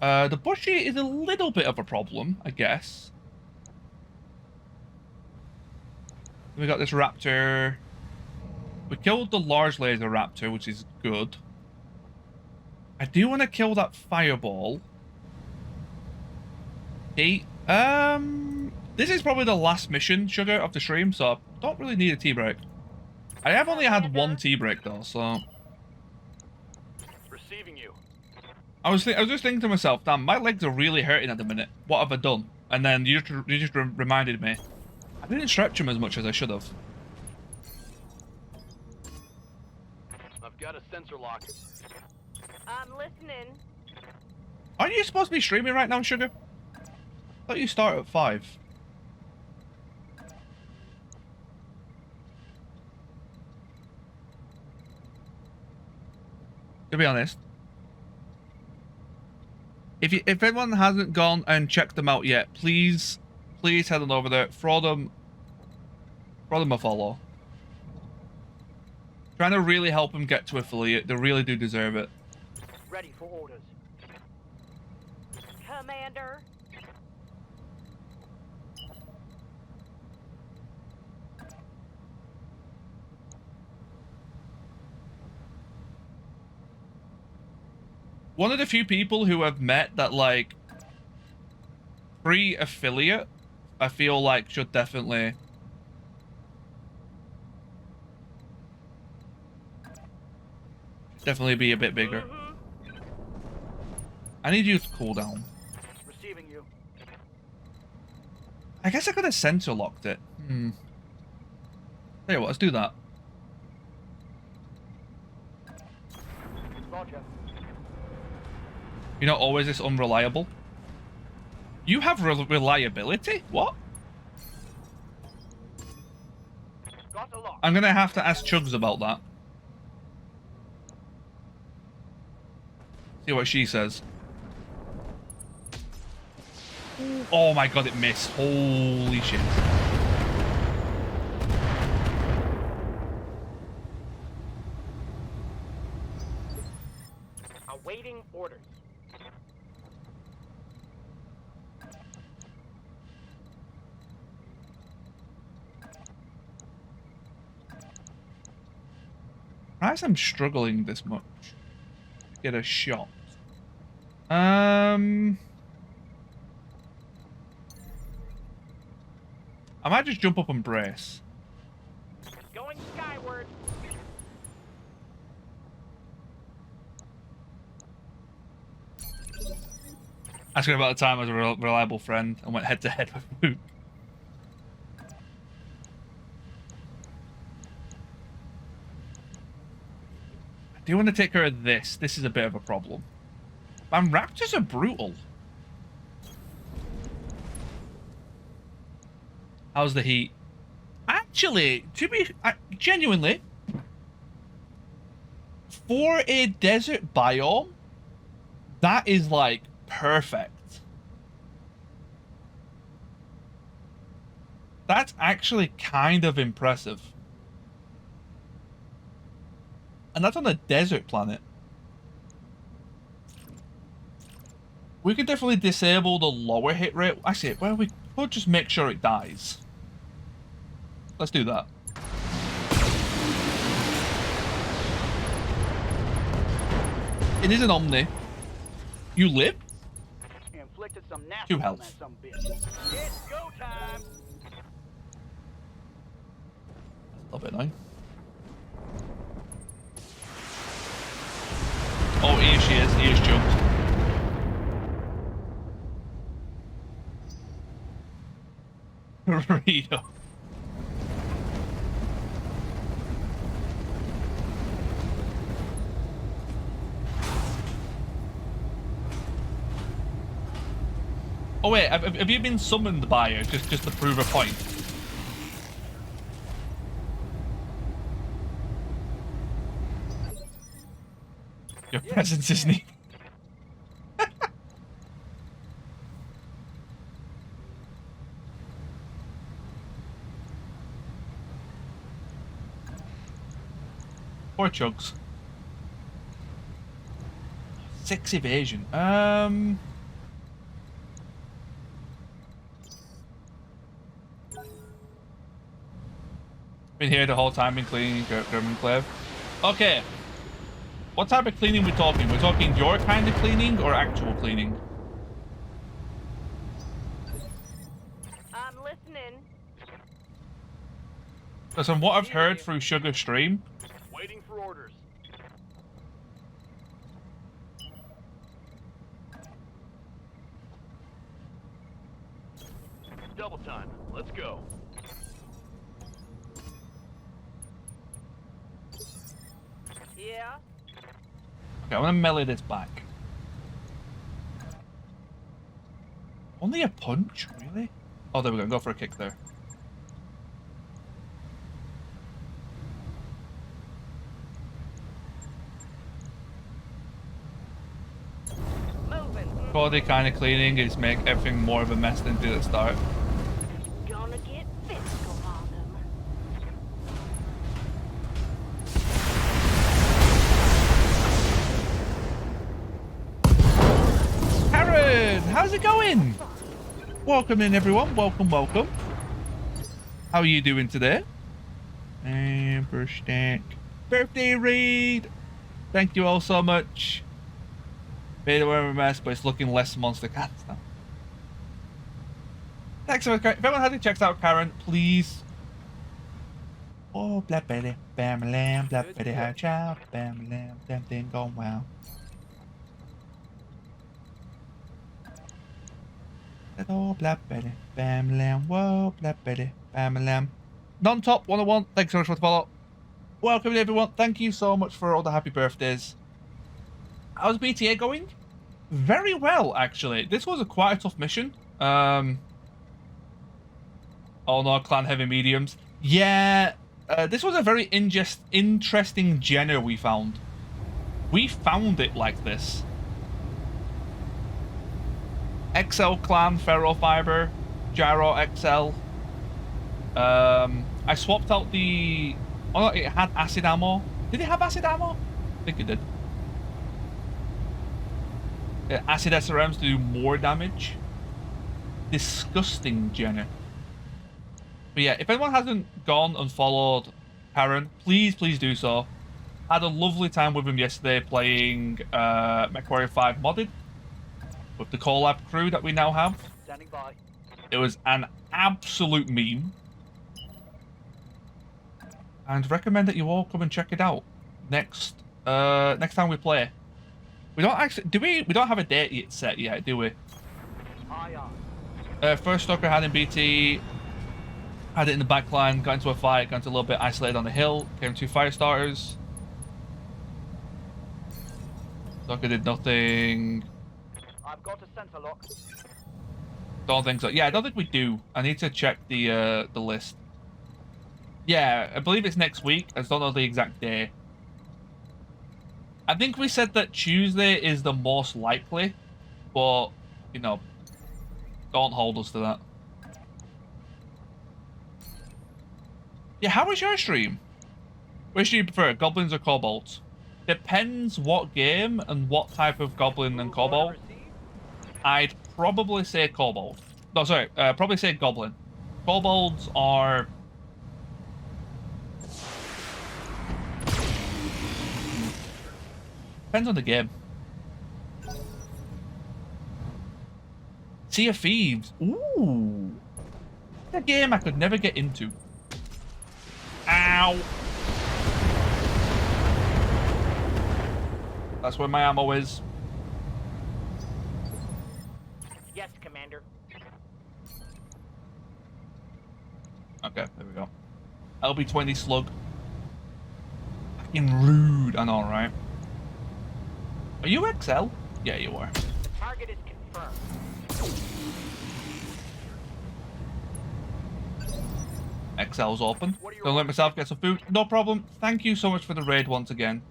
The bushy is a little bit of a problem, I guess. We got this raptor. We killed the large laser raptor, which is good. I do want to kill that fireball. Okay. This is probably the last mission, Sugar, of the stream, so I don't really need a tea break. I have only had one tea break though, so Receiving you. I was just thinking to myself, damn, my legs are really hurting at the minute. What have I done? And then you just reminded me. I didn't stretch them as much as I should have. I've got a sensor lock. I'm listening. Aren't you supposed to be streaming right now, Sugar? I thought you start at 5. To be honest, if anyone hasn't gone and checked them out yet, please head on over there, throw them a follow. Trying to really help them get to affiliate. They really do deserve it. Ready for orders. Commander. One of the few people who I've met that, like, free affiliate, I feel like should definitely be a bit bigger. I need you to cool down. Receiving you. I guess I could have sensor locked it. Tell you what, let's do that. Roger. You're not always this unreliable. You have reliability? What? Got the lock. I'm gonna have to ask Chugs about that. See what she says. Oh my god, it missed. Holy shit. Awaiting orders. Perhaps I'm struggling this much to get a shot. I might just jump up and brace. Going skyward. Asking about the time I was a reliable friend and went head to head with Luke. I do want to take care of this. This is a bit of a problem. Man, raptors are brutal. How's the heat? Actually, genuinely, for a desert biome, that is like perfect. That's actually kind of impressive. And that's on a desert planet. We could definitely disable the lower hit rate. Actually, well, we could just make sure it dies. Let's do that. It is an Omni. You live? Inflicted some nasty 2 on health. that some bitch. It's go time. A little bit annoying. Oh, here she is. He is jumped. Rito. Oh wait, have you been summoned by her just to prove a point? Your presence is needed. Poor Chugs. 6 evasion. Been here the whole time, been cleaning Grimclave. Okay. What type of cleaning we talking? We're talking your kind of cleaning or actual cleaning? I'm listening. Because from what I've heard through Sugar Stream, Waiting for orders. Double time. Let's go. Yeah. okay, I'm gonna melee this back. Only a punch, really? Oh, there we go. Go for a kick there. Moving. Quality kind of cleaning is make everything more of a mess than did at the start. Gonna get physical on them. Karen, how's it going? Welcome in, everyone. Welcome, welcome. How are you doing today? Amber Stack. Birthday raid. Thank you all so much. Made a mess, but it's looking less monster cats now. Thanks so much, Karen. If anyone hasn't checked out Karen, please. Oh, Black Betty, bam lamb, Black Betty, hi child, bam lamb, damn thing going well. Oh, Black Betty, bam lamb, whoa, Black Betty, bam lamb. Non-top 101, thanks so much for the follow. Welcome everyone, thank you so much for all the happy birthdays. How's BTA going? Very well, actually. This was quite a tough mission. Oh no, clan heavy mediums. Yeah, this was a very interesting Jenner we found. We found it like this. XL clan, ferrofiber, gyro XL. I swapped out the... Oh, it had acid ammo. Did it have acid ammo? I think it did. Acid SRMs to do more damage. Disgusting, Jenner. But yeah, if anyone hasn't gone and followed Karen, please do so. Had a lovely time with him yesterday playing MechWarrior 5 modded with the collab crew that we now have. Standing by. It was an absolute meme. And recommend that you all come and check it out next time we play. We don't actually we don't have a date yet set yet, do we? Aye, aye. First Stalker had in BT, had it in the back line, got into a fight, got into a little bit isolated on the hill, came 2 fire starters. Stalker did nothing. I've got a sensor lock. Don't think so. Yeah, I don't think we do. I need to check the list. Yeah, I believe it's next week. I just don't know the exact day. I think we said that Tuesday is the most likely, but, you know, don't hold us to that. Yeah, how was your stream? Which do you prefer, goblins or kobolds? Depends what game and what type of goblin and Move order kobold. received. I'd probably say kobold. No, sorry, probably say goblin. Kobolds are... Depends on the game. Sea of Thieves. Ooh. A game I could never get into. Ow. That's where my ammo is. Yes, Commander. Okay, there we go. LB-20 slug. Fucking rude, I know, right? Are you XL? Yeah, you are. Target is confirmed. XL's open. What are your Don't let orders? myself get some food. No problem. Thank you so much for the raid once again.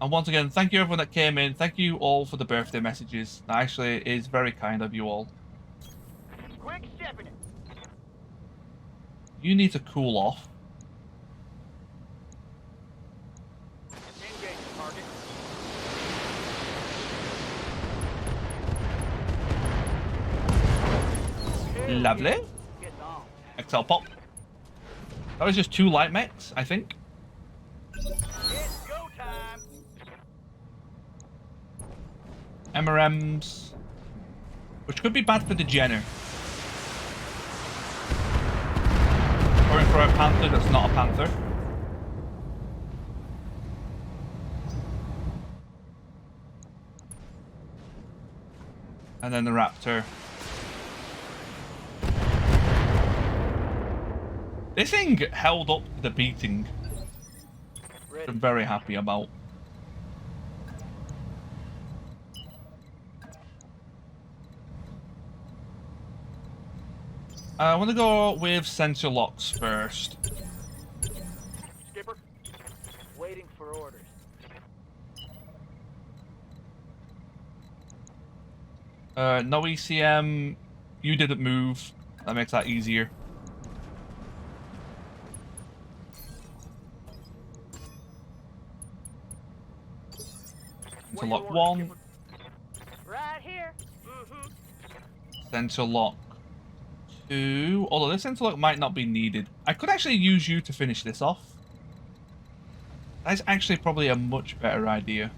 And once again, thank you everyone that came in. Thank you all for the birthday messages. That actually is very kind of you all. Quick stepping it. You need to cool off. Engage target. Lovely. Get on. XL pop. That was just 2 light mechs, I think. It's go time. MRMs. Which could be bad for the Jenner. Going for a panther that's not a panther. And then the raptor. This thing held up to the beating. Ready. I'm very happy about. I want to go with sensor locks first. Skipper. Waiting for orders. No ECM. You didn't move. That makes that easier. Sensor What are lock your 1. orders, Skipper? Right here. Mm-hmm. Sensor lock 2. Although this sensor lock might not be needed. I could actually use you to finish this off. That's actually probably a much better idea.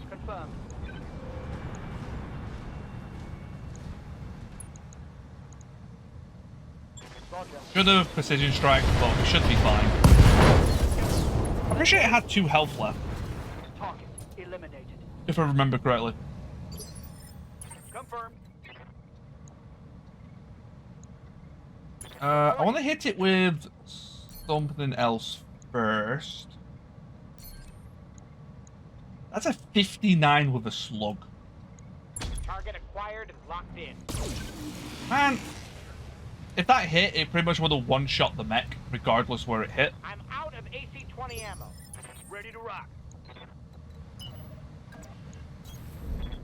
Confirmed. Roger. Should have precision strike, but we should be fine. I'm pretty sure it had 2 health left, Target eliminated. if I remember correctly. Confirmed. I want to hit it with something else first. That's a 59 with a slug. Target acquired and locked in. Man, if that hit, it pretty much would have one-shot the mech, regardless where it hit. I'm out of AC-20 ammo. Ready to rock.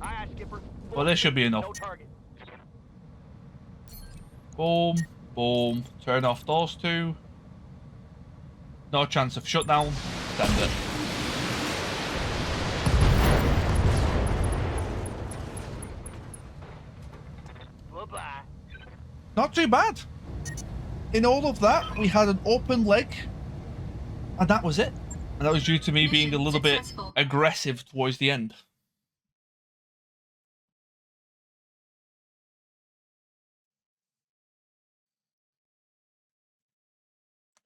Aye, Skipper. Well, this should be enough. No target. Boom, boom. Turn off those 2. No chance of shutdown. Send it. Bye-bye. Not too bad. In all of that, we had an open leg, and that was it. And that was due to me being a little bit aggressive towards the end.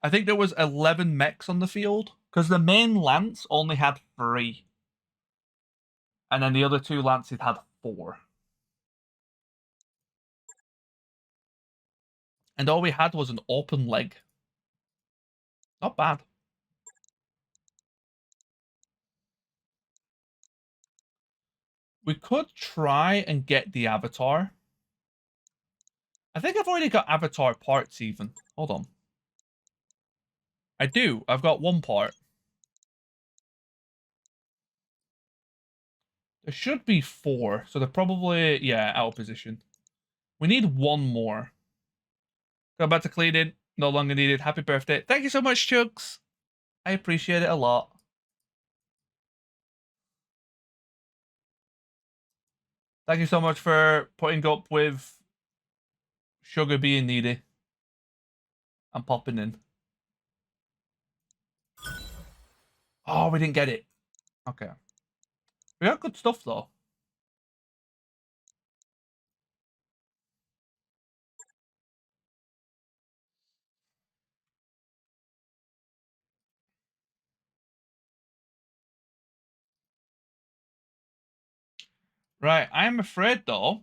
I think there was 11 mechs on the field because the main lance only had 3, and then the other 2 lances had 4. And all we had was an open leg. Not bad. We could try and get the avatar. I think I've already got avatar parts even. Hold on. I do. I've got 1 part. There should be 4. So they're probably, yeah, out of position. We need 1 more. Go back to cleaning. No longer needed. Happy birthday. Thank you so much, Chugs. I appreciate it a lot. Thank you so much for putting up with Sugar being needy and popping in. Oh, we didn't get it. Okay. We got good stuff, though. Right, I am afraid, though.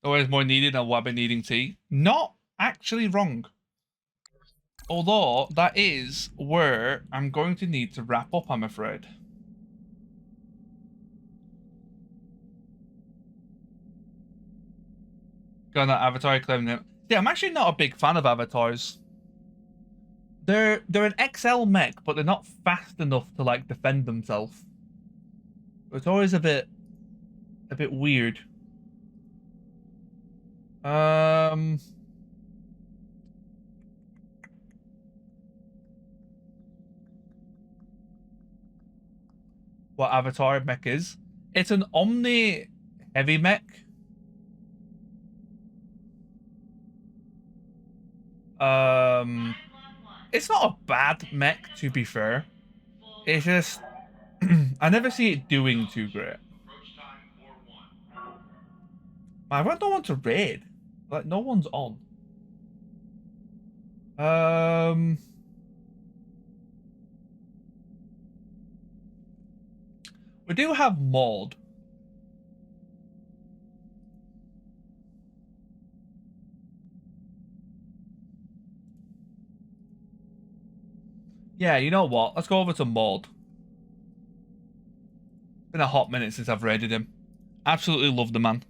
Always more needed than Wabba needing tea. Not actually wrong. Although, that is where I'm going to need to wrap up, I'm afraid. Got that avatar claiming it. Yeah, I'm actually not a big fan of avatars. They're an XL mech, but they're not fast enough to like defend themselves. It's always a bit weird. What avatar mech is? It's an Omni heavy mech. It's not a bad mech, to be fair. It's just I never see it doing too great. Approach time 4-1. I want no one to raid. Like no one's on. We do have mod. Yeah, you know what? Let's go over to mod. Been a hot minute since I've raided him. Absolutely love the man.